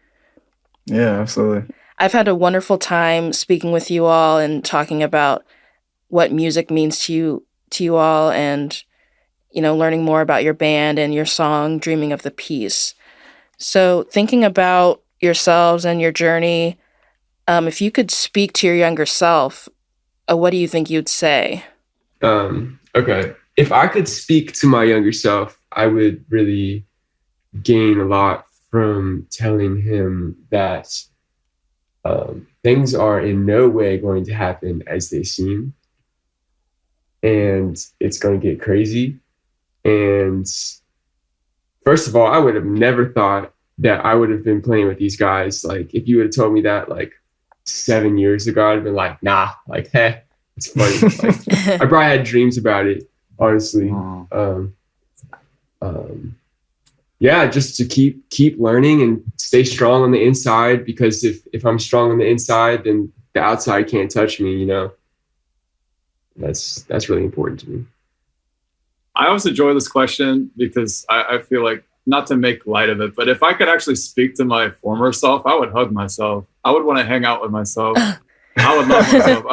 Yeah, absolutely. I've had a wonderful time speaking with you all and talking about what music means to you all, and, learning more about your band and your song, Dreaming of the Peace. So thinking about yourselves and your journey, if you could speak to your younger self, what do you think you'd say? Okay. If I could speak to my younger self, I would really gain a lot from telling him that things are in no way going to happen as they seem. And it's going to get crazy. And first of all, I would have never thought that I would have been playing with these guys. Like, if you would have told me that like 7 years ago, I'd have been like, nah, like, heh. It's funny. Like, I probably had dreams about it, honestly. Yeah, just to keep learning and stay strong on the inside, because if I'm strong on the inside, then the outside can't touch me, That's really important to me. I always enjoy this question because I feel like, not to make light of it, but if I could actually speak to my former self, I would hug myself. I would want to hang out with myself. I would love myself.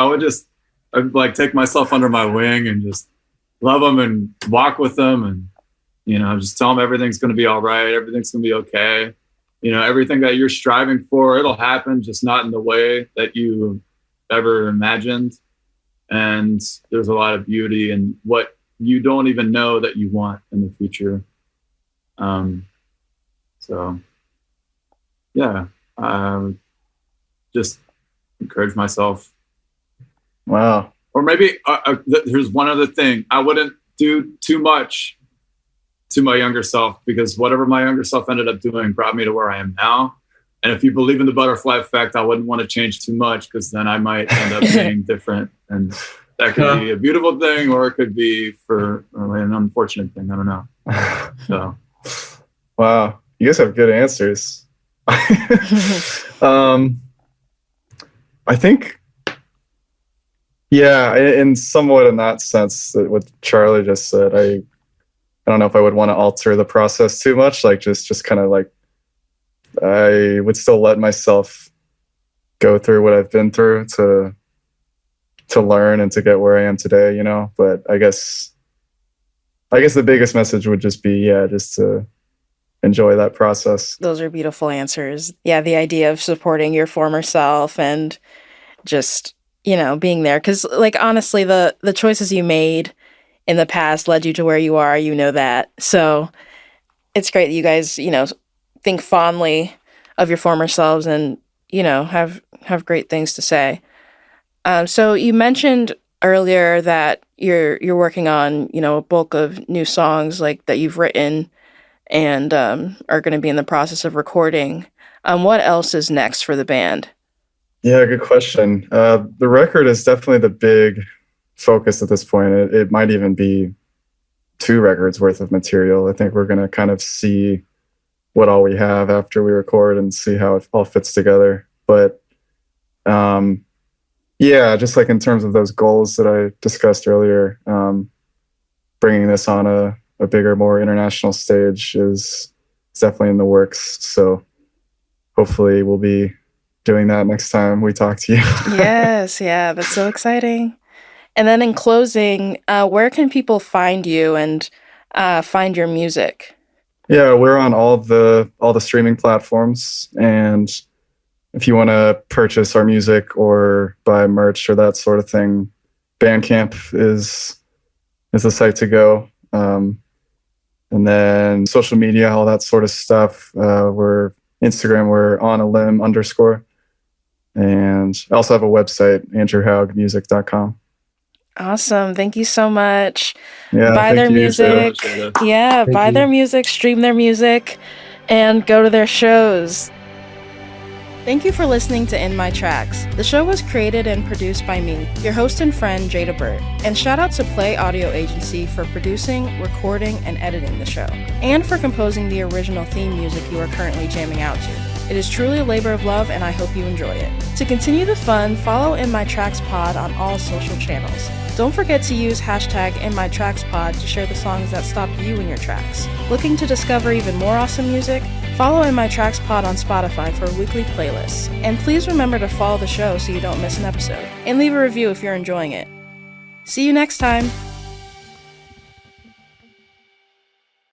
I'd like take myself under my wing and just love them and walk with them, and just tell them everything's going to be all right. Everything's going to be okay. Everything that you're striving for, it'll happen, just not in the way that you ever imagined. And there's a lot of beauty in what you don't even know that you want in the future. So yeah, just encourage myself. Wow. Or maybe here's one other thing. I wouldn't do too much to my younger self, because whatever my younger self ended up doing brought me to where I am now. And if you believe in the butterfly effect, I wouldn't want to change too much, because then I might end up being different. And that could be a beautiful thing, or it could be for an unfortunate thing. I don't know. So, wow. You guys have good answers. I think, yeah, in somewhat in that sense, that what Charlie just said, I don't know if I would want to alter the process too much. Like just kind of like, I would still let myself go through what I've been through to learn and to get where I am today, But I guess the biggest message would just be, just to enjoy that process. Those are beautiful answers. Yeah, the idea of supporting your former self and just, being there. Because, like, honestly, the choices you made in the past led you to where you are, that. So it's great that you guys, think fondly of your former selves and, have great things to say. So you mentioned earlier that you're working on, a bulk of new songs like that you've written and are going to be in the process of recording. What else is next for the band? Yeah, good question. The record is definitely the big focus at this point. It might even be 2 records worth of material. I think we're going to kind of see what all we have after we record and see how it all fits together. But yeah, just like in terms of those goals that I discussed earlier, bringing this on a bigger, more international stage is definitely in the works. So hopefully we'll be doing that next time we talk to you. Yes, yeah, that's so exciting. And then in closing, where can people find you and find your music? Yeah, we're on all the streaming platforms, and if you want to purchase our music or buy merch or that sort of thing, Bandcamp is is the site to go. And then social media, all that sort of stuff. We're Instagram, we're on a limb _ and I also have a website, andrewhaugmusic.com. Awesome. Thank you so much. Yeah, Buy thank their you, music. Jada. Yeah, Thank buy you. their music, stream their music, and go to their shows. Thank you for listening to In My Tracks. The show was created and produced by me, your host and friend, Jada Burt. And shout out to Play Audio Agency for producing, recording, and editing the show, and for composing the original theme music you are currently jamming out to. It is truly a labor of love, and I hope you enjoy it. To continue the fun, follow In My Tracks Pod on all social channels. Don't forget to use hashtag InMyTracksPod to share the songs that stopped you in your tracks. Looking to discover even more awesome music? Follow In My Tracks Pod on Spotify for weekly playlists. And please remember to follow the show so you don't miss an episode. And leave a review if you're enjoying it. See you next time!